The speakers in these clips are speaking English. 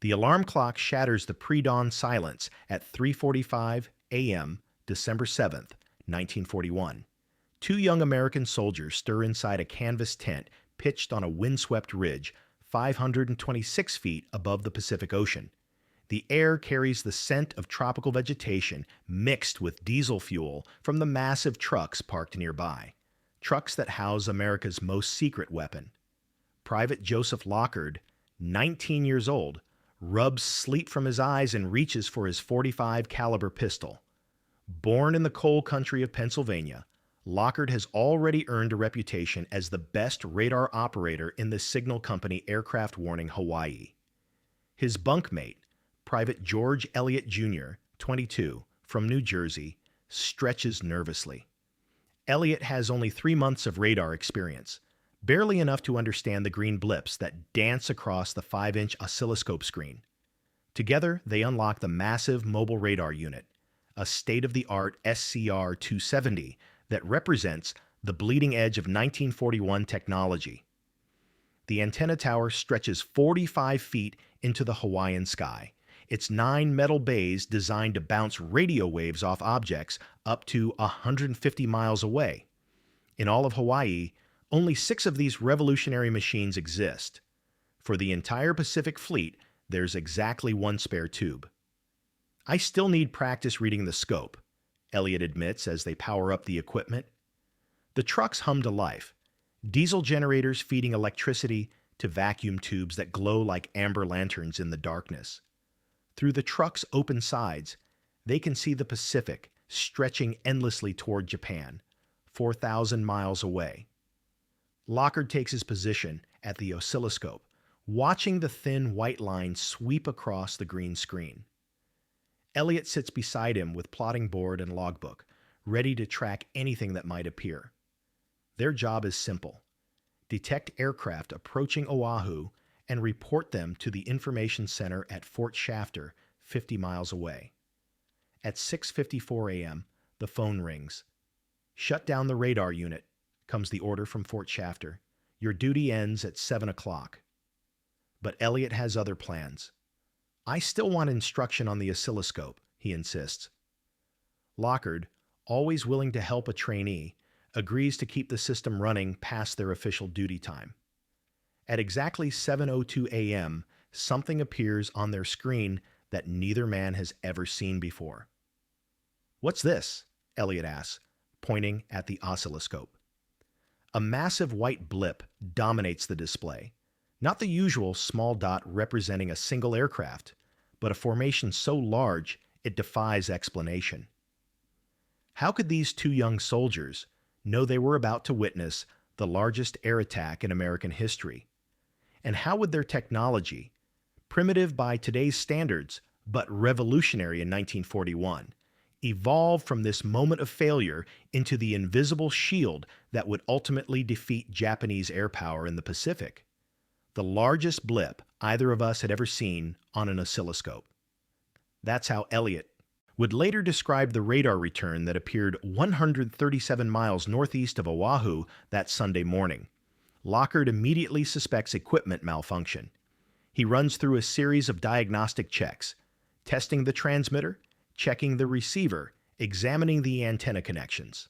The alarm clock shatters the pre-dawn silence at 3:45 a.m., December 7th, 1941. Two young American soldiers stir inside a canvas tent pitched on a windswept ridge 526 feet above the Pacific Ocean. The air carries the scent of tropical vegetation mixed with diesel fuel from the massive trucks parked nearby, trucks that house America's most secret weapon. Private Joseph Lockard, 19 years old, rubs sleep from his eyes and reaches for his .45 caliber pistol. Born in the coal country of Pennsylvania, Lockard has already earned a reputation as the best radar operator in the Signal Company aircraft warning Hawaii. His bunkmate, Private George Elliott Jr., 22, from New Jersey, stretches nervously. Elliott has only 3 months of radar experience, barely enough to understand the green blips that dance across the 5-inch oscilloscope screen. Together, they unlock the massive mobile radar unit, a state-of-the-art SCR-270 that represents the bleeding edge of 1941 technology. The antenna tower stretches 45 feet into the Hawaiian sky, its 9 metal bays designed to bounce radio waves off objects up to 150 miles away. In all of Hawaii, only 6 of these revolutionary machines exist. For the entire Pacific Fleet, there's exactly 1 spare tube. "I still need practice reading the scope," Elliott admits as they power up the equipment. The trucks hum to life, diesel generators feeding electricity to vacuum tubes that glow like amber lanterns in the darkness. Through the truck's open sides, they can see the Pacific stretching endlessly toward Japan, 4,000 miles away. Lockard takes his position at the oscilloscope, watching the thin white line sweep across the green screen. Elliott sits beside him with plotting board and logbook, ready to track anything that might appear. Their job is simple: detect aircraft approaching Oahu and report them to the information center at Fort Shafter, 50 miles away. At 6:54 a.m., the phone rings. "Shut down the radar unit," comes the order from Fort Shafter. "Your duty ends at 7 o'clock. But Elliott has other plans. "I still want instruction on the oscilloscope," he insists. Lockard, always willing to help a trainee, agrees to keep the system running past their official duty time. At exactly 7:02 a.m., something appears on their screen that neither man has ever seen before. "What's this?" Elliott asks, pointing at the oscilloscope. A massive white blip dominates the display. Not the usual small dot representing a single aircraft, but a formation so large it defies explanation. How could these 2 young soldiers know they were about to witness the largest air attack in American history? And how would their technology, primitive by today's standards but revolutionary in 1941, evolve from this moment of failure into the invisible shield that would ultimately defeat Japanese air power in the Pacific? The largest blip either of us had ever seen on an oscilloscope. That's how Elliott would later describe the radar return that appeared 137 miles northeast of Oahu that Sunday morning. Lockard immediately suspects equipment malfunction. He runs through a series of diagnostic checks, testing the transmitter, checking the receiver, examining the antenna connections.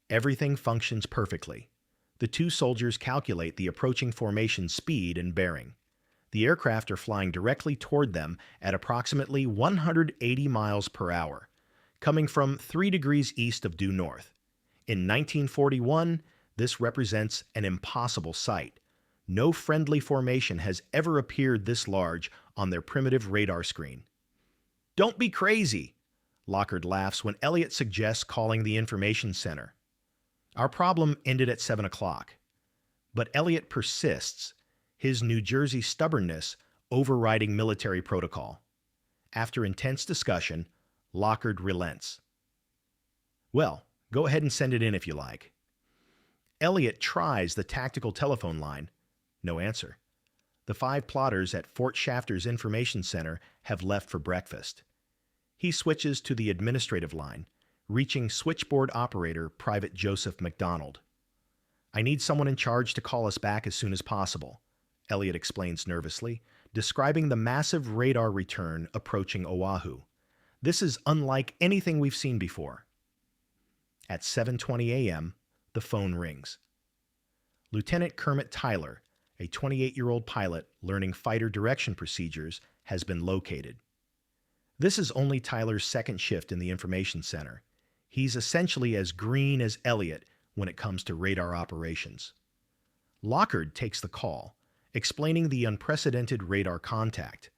Everything functions perfectly. The 2 soldiers calculate the approaching formation's speed and bearing. The aircraft are flying directly toward them at approximately 180 miles per hour, coming from 3 degrees east of due north. In 1941, this represents an impossible sight. No friendly formation has ever appeared this large on their primitive radar screen. "Don't be crazy," Lockard laughs when Elliott suggests calling the information center. Our problem ended at 7 o'clock. But Elliott persists, his New Jersey stubbornness overriding military protocol. After intense discussion, Lockard relents. "Well, go ahead and send it in if you like." Elliott tries the tactical telephone line. No answer. The 5 plotters at Fort Shafter's information center have left for breakfast. He switches to the administrative line, reaching switchboard operator Private Joseph McDonald. "I need someone in charge to call us back as soon as possible," Elliott explains nervously. describing the massive radar return approaching Oahu. This is unlike anything we've seen before. At 7:20 a.m., the phone rings. Lieutenant Kermit Tyler, a 28-year-old pilot learning fighter direction procedures, has been located. This is only Tyler's second shift in the information center. He's essentially as green as Elliott when it comes to radar operations. Lockard takes the call, explaining the unprecedented radar contact.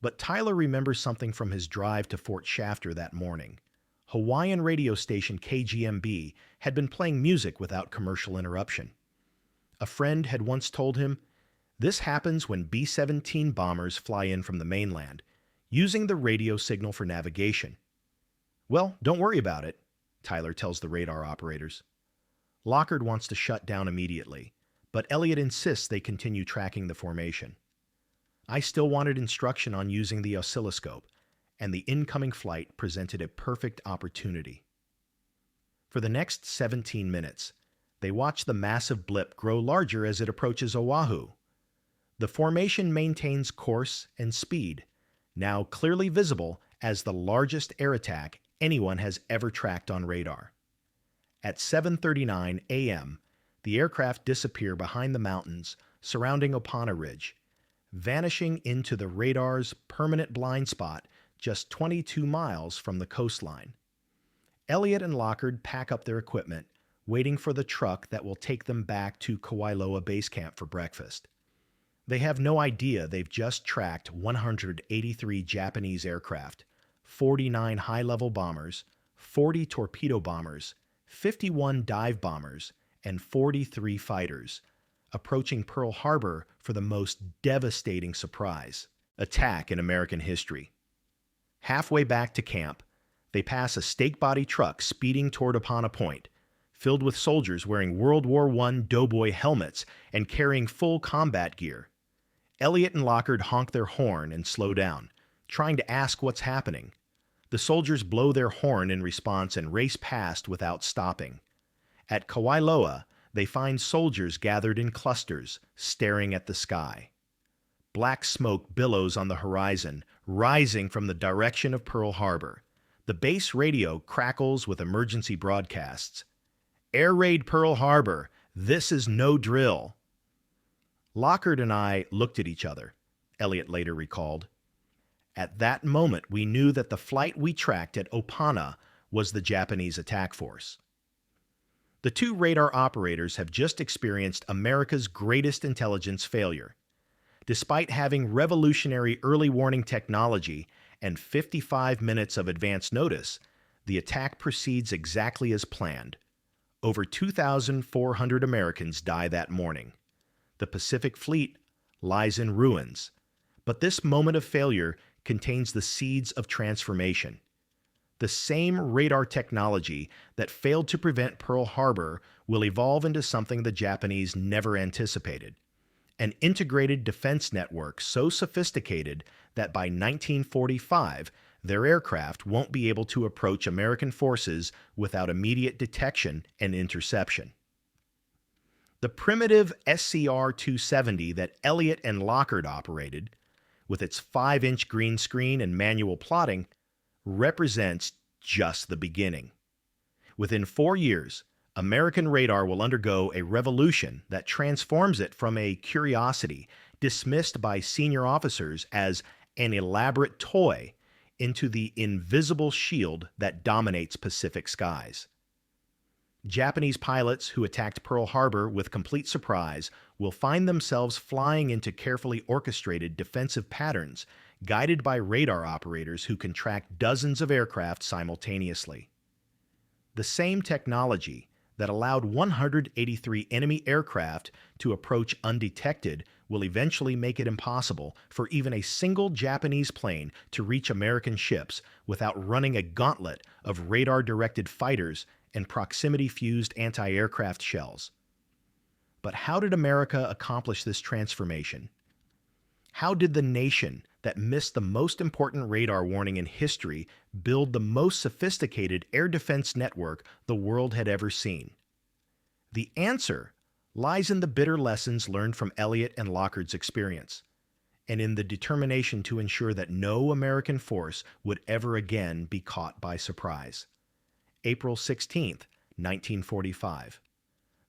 But Tyler remembers something from his drive to Fort Shafter that morning. Hawaiian radio station KGMB had been playing music without commercial interruption. A friend had once told him, "This happens when B-17 bombers fly in from the mainland, using the radio signal for navigation." "Well, don't worry about it," Tyler tells the radar operators. Lockard wants to shut down immediately, but Elliott insists they continue tracking the formation. I still wanted instruction on using the oscilloscope, and the incoming flight presented a perfect opportunity. For the next 17 minutes, they watch the massive blip grow larger as it approaches Oahu. The formation maintains course and speed, now clearly visible as the largest air attack anyone has ever tracked on radar. At 7:39 a.m., the aircraft disappear behind the mountains surrounding Opana Ridge, vanishing into the radar's permanent blind spot just 22 miles from the coastline. Elliott and Lockard pack up their equipment, waiting for the truck that will take them back to Kawailoa Base Camp for breakfast. They have no idea they've just tracked 183 Japanese aircraft, 49 high-level bombers, 40 torpedo bombers, 51 dive bombers, and 43 fighters, approaching Pearl Harbor for the most devastating surprise attack in American history. Halfway back to camp, they pass a stake-body truck speeding toward Opana Point, filled with soldiers wearing World War I doughboy helmets and carrying full combat gear. Elliott and Lockard honk their horn and slow down, trying to ask what's happening. The soldiers blow their horn in response and race past without stopping. At Kawailoa, they find soldiers gathered in clusters, staring at the sky. Black smoke billows on the horizon, rising from the direction of Pearl Harbor. The base radio crackles with emergency broadcasts. "Air raid Pearl Harbor. This is no drill." Lockard and I looked at each other, Elliott later recalled. At that moment, we knew that the flight we tracked at Opana was the Japanese attack force. The two radar operators have just experienced America's greatest intelligence failure. Despite having revolutionary early warning technology and 55 minutes of advance notice, the attack proceeds exactly as planned. Over 2,400 Americans die that morning. The Pacific Fleet lies in ruins. But this moment of failure contains the seeds of transformation. The same radar technology that failed to prevent Pearl Harbor will evolve into something the Japanese never anticipated: an integrated defense network so sophisticated that by 1945, their aircraft won't be able to approach American forces without immediate detection and interception. The primitive SCR-270 that Elliott and Lockard operated, with its 5-inch green screen and manual plotting, represents just the beginning. Within 4 years, American radar will undergo a revolution that transforms it from a curiosity dismissed by senior officers as an elaborate toy into the invisible shield that dominates Pacific skies. Japanese pilots who attacked Pearl Harbor with complete surprise will find themselves flying into carefully orchestrated defensive patterns guided by radar operators who can track dozens of aircraft simultaneously. The same technology that allowed 183 enemy aircraft to approach undetected will eventually make it impossible for even a single Japanese plane to reach American ships without running a gauntlet of radar-directed fighters and proximity-fused anti-aircraft shells. But how did America accomplish this transformation? How did the nation that missed the most important radar warning in history build the most sophisticated air defense network the world had ever seen? The answer lies in the bitter lessons learned from Elliott and Lockard's experience. and in the determination to ensure that no American force would ever again be caught by surprise. April 16, 1945.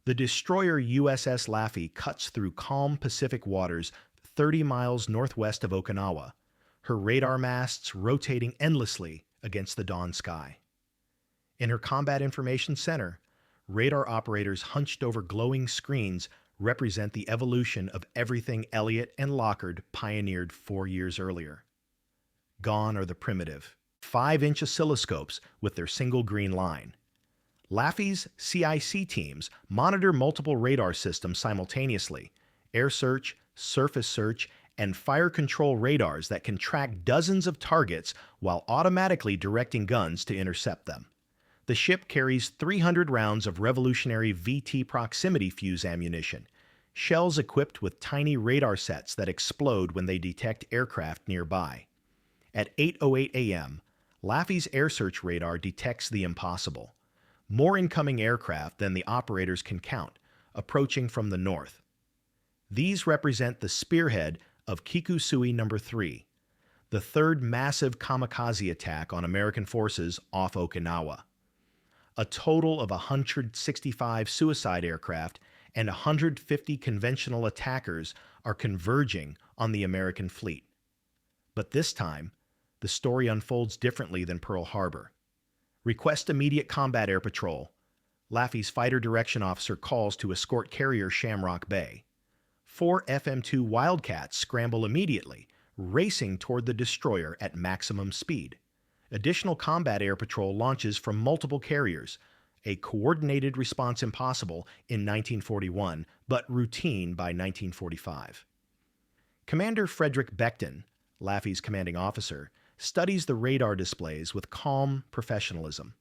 The destroyer USS Laffy cuts through calm Pacific waters 30 miles northwest of Okinawa, her radar masts rotating endlessly against the dawn sky. In her Combat Information Center, radar operators hunched over glowing screens represent the evolution of everything Elliott and Lockard pioneered 4 years earlier. Gone are the primitive, 5-inch oscilloscopes with their single green line. Laffy's CIC teams monitor multiple radar systems simultaneously: air search, surface search, and fire control radars that can track dozens of targets while automatically directing guns to intercept them. The ship carries 300 rounds of revolutionary VT proximity fuse ammunition, shells equipped with tiny radar sets that explode when they detect aircraft nearby. At 8:08 a.m., Laffy's air search radar detects the impossible: more incoming aircraft than the operators can count, approaching from the north. These represent the spearhead of Kikusui No. 3, the third massive kamikaze attack on American forces off Okinawa. A total of 165 suicide aircraft and 150 conventional attackers are converging on the American fleet. But this time, the story unfolds differently than Pearl Harbor. Request immediate combat air patrol. Laffy's fighter direction officer calls to escort carrier Shamrock Bay. 4 FM-2 Wildcats scramble immediately, racing toward the destroyer at maximum speed. Additional combat air patrol launches from multiple carriers, a coordinated response impossible in 1941, but routine by 1945. Commander Frederick Becton, Laffy's commanding officer, studies the radar displays with calm professionalism.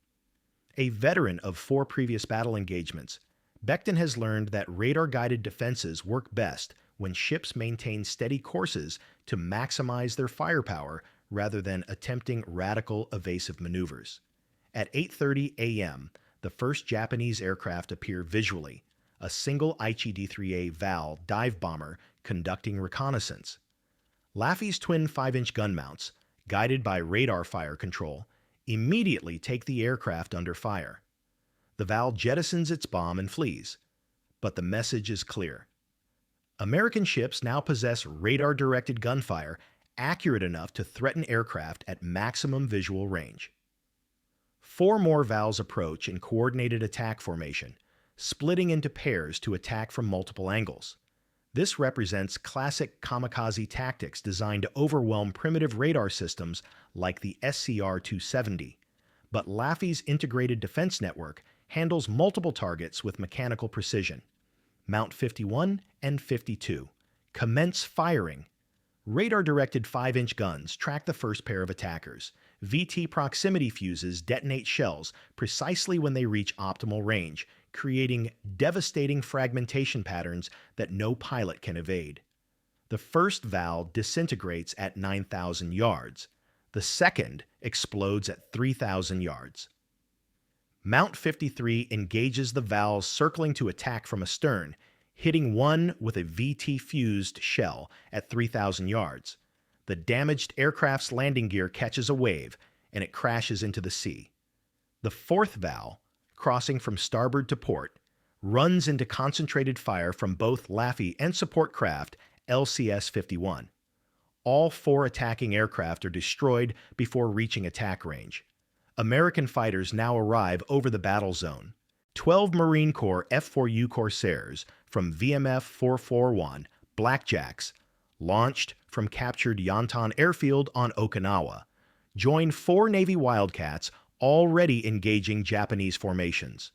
A veteran of 4 previous battle engagements, Becton has learned that radar-guided defenses work best when ships maintain steady courses to maximize their firepower rather than attempting radical evasive maneuvers. At 8:30 a.m., the first Japanese aircraft appear visually, a single Aichi D-3A Val dive bomber conducting reconnaissance. Laffy's twin 5-inch gun mounts, guided by radar fire control, immediately take the aircraft under fire. The Val jettisons its bomb and flees, but the message is clear. American ships now possess radar-directed gunfire accurate enough to threaten aircraft at maximum visual range. 4 more Vals approach in coordinated attack formation, splitting into pairs to attack from multiple angles. This represents classic kamikaze tactics designed to overwhelm primitive radar systems like the SCR-270, but Laffy's integrated defense network handles multiple targets with mechanical precision. Mount 51 and 52. Commence firing. Radar-directed 5-inch guns track the first pair of attackers. VT proximity fuses detonate shells precisely when they reach optimal range, creating devastating fragmentation patterns that no pilot can evade. The first Val disintegrates at 9,000 yards. The second explodes at 3,000 yards. Mount 53 engages the Vals circling to attack from astern, hitting one with a VT-fused shell at 3,000 yards. The damaged aircraft's landing gear catches a wave, and it crashes into the sea. The fourth Val, crossing from starboard to port, runs into concentrated fire from both Laffy and support craft LCS-51. All 4 attacking aircraft are destroyed before reaching attack range. American fighters now arrive over the battle zone. 12 Marine Corps F-4U Corsairs from VMF 441, Blackjacks, launched from captured Yantan Airfield on Okinawa, join 4 Navy Wildcats already engaging Japanese formations.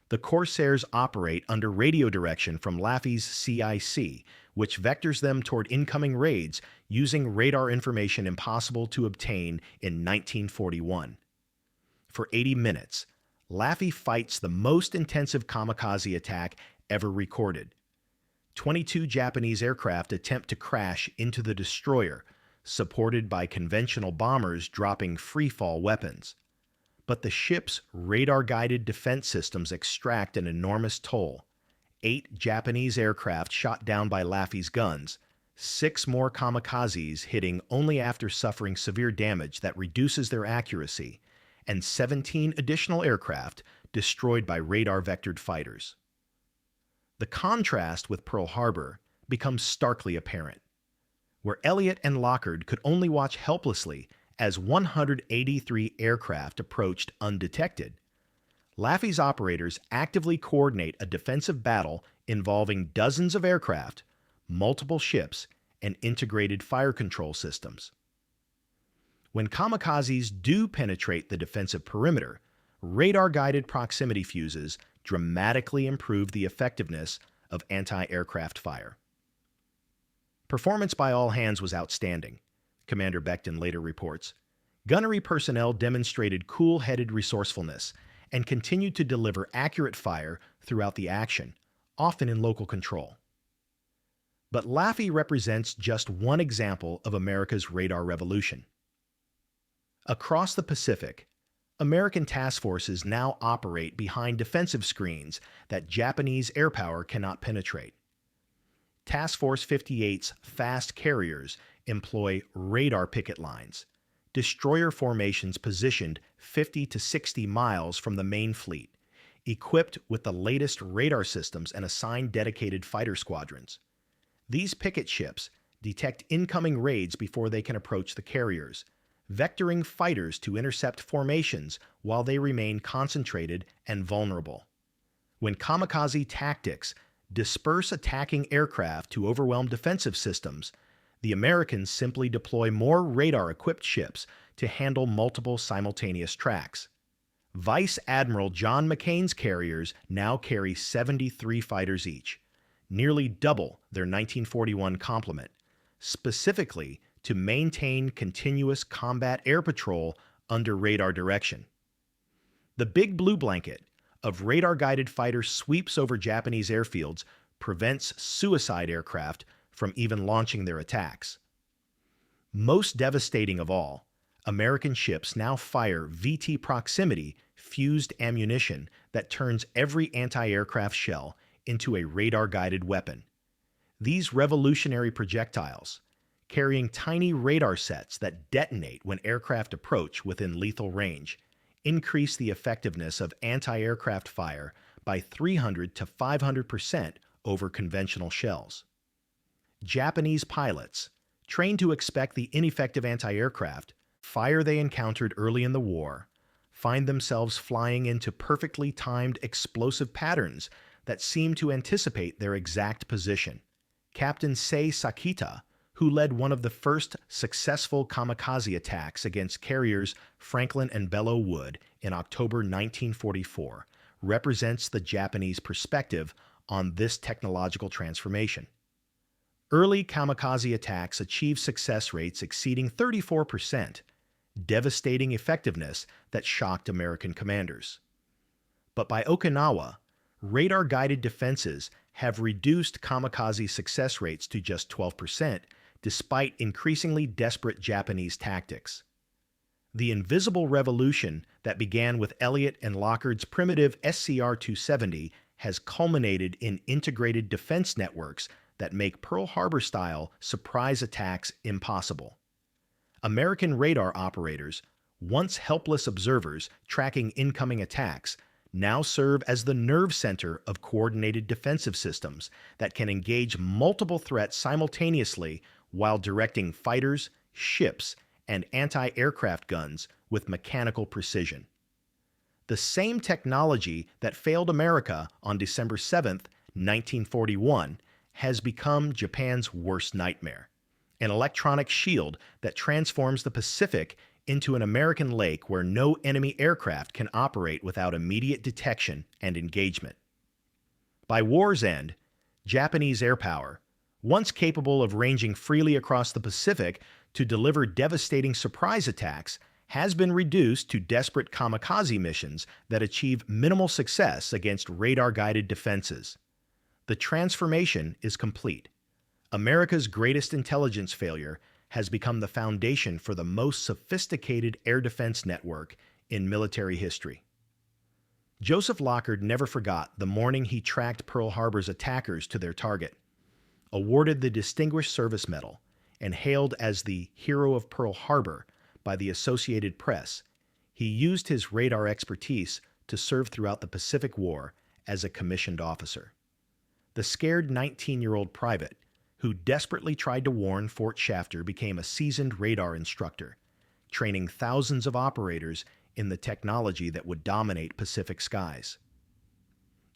The Corsairs operate under radio direction from Laffy's CIC, which vectors them toward incoming raids using radar information impossible to obtain in 1941. For 80 minutes, Laffy fights the most intensive kamikaze attack ever recorded. 22 Japanese aircraft attempt to crash into the destroyer, supported by conventional bombers dropping freefall weapons. But the ship's radar-guided defense systems extract an enormous toll. 8 Japanese aircraft shot down by Laffy's guns, 6 more kamikazes hitting only after suffering severe damage that reduces their accuracy, and 17 additional aircraft destroyed by radar-vectored fighters. The contrast with Pearl Harbor becomes starkly apparent, where Elliott and Lockard could only watch helplessly as 183 aircraft approached undetected. Laffy's operators actively coordinate a defensive battle involving dozens of aircraft, multiple ships, and integrated fire control systems. When kamikazes do penetrate the defensive perimeter, radar-guided proximity fuses dramatically improve the effectiveness of anti-aircraft fire. Performance by all hands was outstanding, Commander Becton later reports. Gunnery personnel demonstrated cool-headed resourcefulness and continued to deliver accurate fire throughout the action, often in local control. But Laffy represents just one example of America's radar revolution. Across the Pacific, American task forces now operate behind defensive screens that Japanese air power cannot penetrate. Task Force 58's fast carriers employ radar picket lines, destroyer formations positioned 50 to 60 miles from the main fleet, equipped with the latest radar systems and assigned dedicated fighter squadrons. These picket ships detect incoming raids before they can approach the carriers, vectoring fighters to intercept formations while they remain concentrated and vulnerable. When kamikaze tactics disperse attacking aircraft to overwhelm defensive systems, the Americans simply deploy more radar-equipped ships to handle multiple simultaneous tracks. Vice Admiral John McCain's carriers now carry 73 fighters each, nearly double their 1941 complement, specifically to maintain continuous combat air patrol under radar direction. The Big Blue Blanket of radar-guided fighters sweeps over Japanese airfields, prevents suicide aircraft from even launching their attacks. Most devastating of all, American ships now fire VT proximity fused ammunition that turns every anti-aircraft shell into a radar-guided weapon. These revolutionary projectiles, carrying tiny radar sets that detonate when aircraft approach within lethal range, increase the effectiveness of anti-aircraft fire by 300 to 500% over conventional shells. Japanese pilots, trained to expect the ineffective anti-aircraft fire they encountered early in the war, find themselves flying into perfectly timed explosive patterns that seem to anticipate their exact position. Captain Sei Sakita, who led one of the first successful kamikaze attacks against carriers Franklin and Belleau Wood in October 1944, represents the Japanese perspective on this technological transformation. Early kamikaze attacks achieved success rates exceeding 34%, devastating effectiveness that shocked American commanders. But by Okinawa, radar-guided defenses have reduced kamikaze success rates to just 12%, despite increasingly desperate Japanese tactics. The invisible revolution that began with Elliott and Lockard's primitive SCR-270 has culminated in integrated defense networks that make Pearl Harbor-style surprise attacks impossible. American radar operators, once helpless observers tracking incoming attacks, now serve as the nerve center of coordinated defensive systems that can engage multiple threats simultaneously while directing fighters, ships, and anti-aircraft guns with mechanical precision. The same technology that failed America on December 7, 1941, has become Japan's worst nightmare, an electronic shield that transforms the Pacific into an American lake where no enemy aircraft can operate without immediate detection and engagement. By war's end, Japanese air power, once capable of ranging freely across the Pacific to deliver devastating surprise attacks, has been reduced to desperate kamikaze missions that achieve minimal success against radar-guided defenses. The transformation is complete. America's greatest intelligence failure has become the foundation for the most sophisticated air defense network in military history. Joseph Lockard never forgot the morning he tracked Pearl Harbor's attackers to their target. awarded the Distinguished Service Medal, and hailed as the Hero of Pearl Harbor by the Associated Press, he used his radar expertise to serve throughout the Pacific War as a commissioned officer. The scared 19-year-old private, who desperately tried to warn Fort Shafter, became a seasoned radar instructor, training thousands of operators in the technology that would dominate Pacific skies.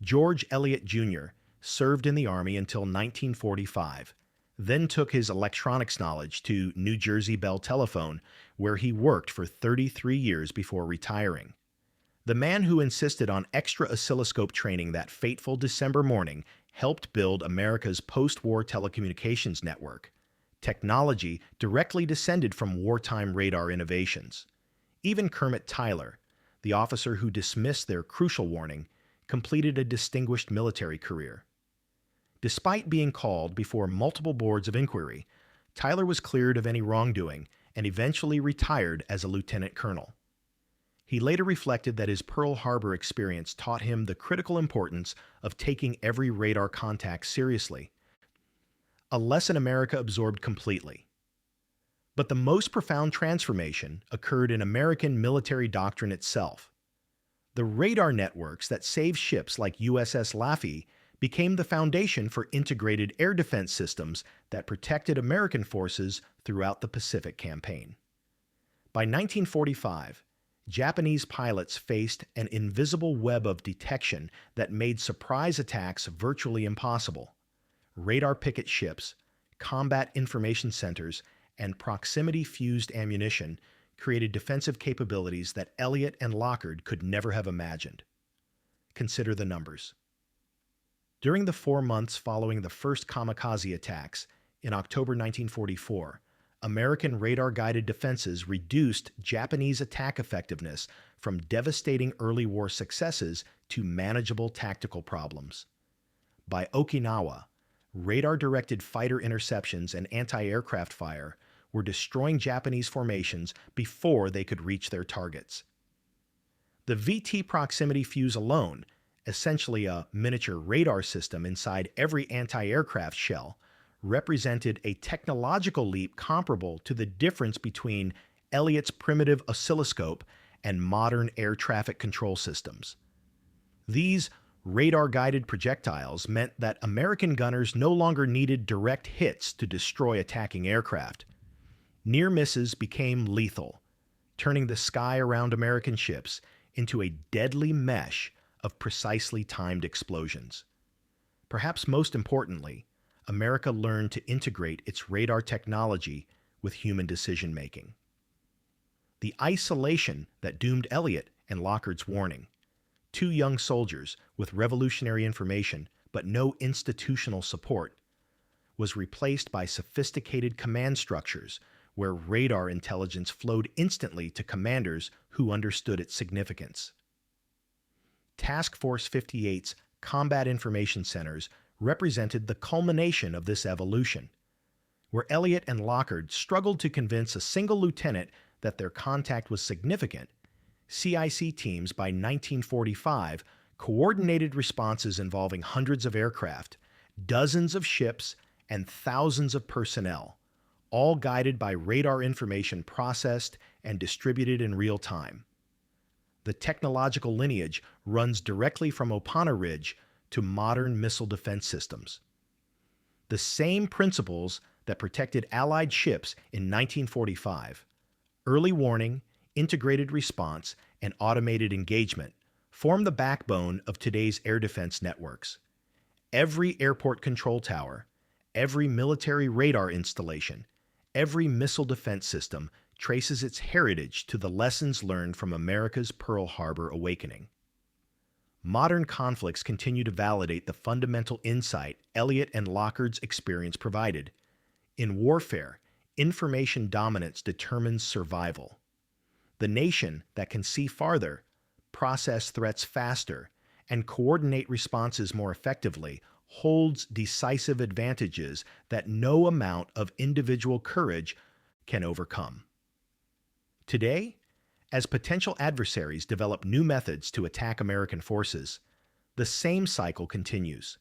George Elliott Jr. served in the Army until 1945, then took his electronics knowledge to New Jersey Bell Telephone, where he worked for 33 years before retiring. The man who insisted on extra oscilloscope training that fateful December morning helped build America's post-war telecommunications network, technology directly descended from wartime radar innovations. Even Kermit Tyler, the officer who dismissed their crucial warning, completed a distinguished military career. Despite being called before multiple boards of inquiry, Tyler was cleared of any wrongdoing and eventually retired as a lieutenant colonel. He later reflected that his Pearl Harbor experience taught him the critical importance of taking every radar contact seriously, a lesson America absorbed completely. But the most profound transformation occurred in American military doctrine itself. The radar networks that saved ships like USS Laffy became the foundation for integrated air defense systems that protected American forces throughout the Pacific Campaign. By 1945, Japanese pilots faced an invisible web of detection that made surprise attacks virtually impossible. Radar picket ships, combat information centers, and proximity-fused ammunition created defensive capabilities that Elliott and Lockard could never have imagined. Consider the numbers. During the 4 months following the first kamikaze attacks in October 1944, American radar-guided defenses reduced Japanese attack effectiveness from devastating early war successes to manageable tactical problems. By Okinawa, radar-directed fighter interceptions and anti-aircraft fire were destroying Japanese formations before they could reach their targets. The VT proximity fuse alone, essentially a miniature radar system inside every anti-aircraft shell, represented a technological leap comparable to the difference between Elliott's primitive oscilloscope and modern air traffic control systems. These radar-guided projectiles meant that American gunners no longer needed direct hits to destroy attacking aircraft. Near misses became lethal, turning the sky around American ships into a deadly mesh of precisely timed explosions. Perhaps most importantly, America learned to integrate its radar technology with human decision-making. The isolation that doomed Elliott and Lockard's warning, two young soldiers with revolutionary information but no institutional support, was replaced by sophisticated command structures where radar intelligence flowed instantly to commanders who understood its significance. Task Force 58's combat information centers represented the culmination of this evolution. Where Elliott and Lockard struggled to convince a single lieutenant that their contact was significant, CIC teams by 1945 coordinated responses involving hundreds of aircraft, dozens of ships, and thousands of personnel, all guided by radar information processed and distributed in real time. The technological lineage runs directly from Opana Ridge to modern missile defense systems. The same principles that protected Allied ships in 1945, early warning, integrated response, and automated engagement, form the backbone of today's air defense networks. Every airport control tower, every military radar installation, every missile defense system traces its heritage to the lessons learned from America's Pearl Harbor awakening. Modern conflicts continue to validate the fundamental insight Elliott and Lockard's experience provided. In warfare, information dominance determines survival. The nation that can see farther, process threats faster, and coordinate responses more effectively holds decisive advantages that no amount of individual courage can overcome. Today, as potential adversaries develop new methods to attack American forces, the same cycle continues.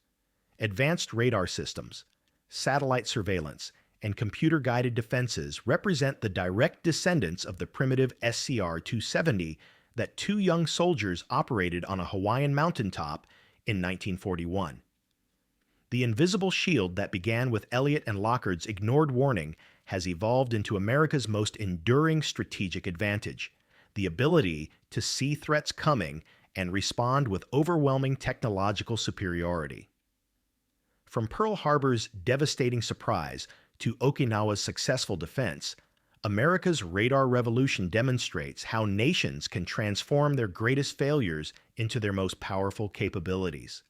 Advanced radar systems, satellite surveillance, and computer-guided defenses represent the direct descendants of the primitive SCR-270 that two young soldiers operated on a Hawaiian mountaintop in 1941. The invisible shield that began with Elliott and Lockard's ignored warning has evolved into America's most enduring strategic advantage, the ability to see threats coming and respond with overwhelming technological superiority. From Pearl Harbor's devastating surprise to Okinawa's successful defense, America's radar revolution demonstrates how nations can transform their greatest failures into their most powerful capabilities.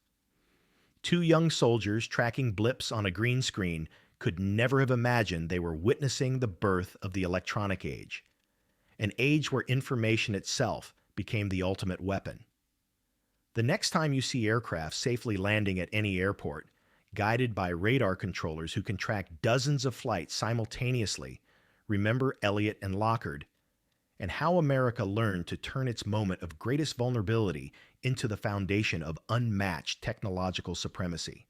Two young soldiers tracking blips on a green screen could never have imagined they were witnessing the birth of the electronic age, an age where information itself became the ultimate weapon. The next time you see aircraft safely landing at any airport, guided by radar controllers who can track dozens of flights simultaneously, remember Elliott and Lockard, and how America learned to turn its moment of greatest vulnerability into the foundation of unmatched technological supremacy.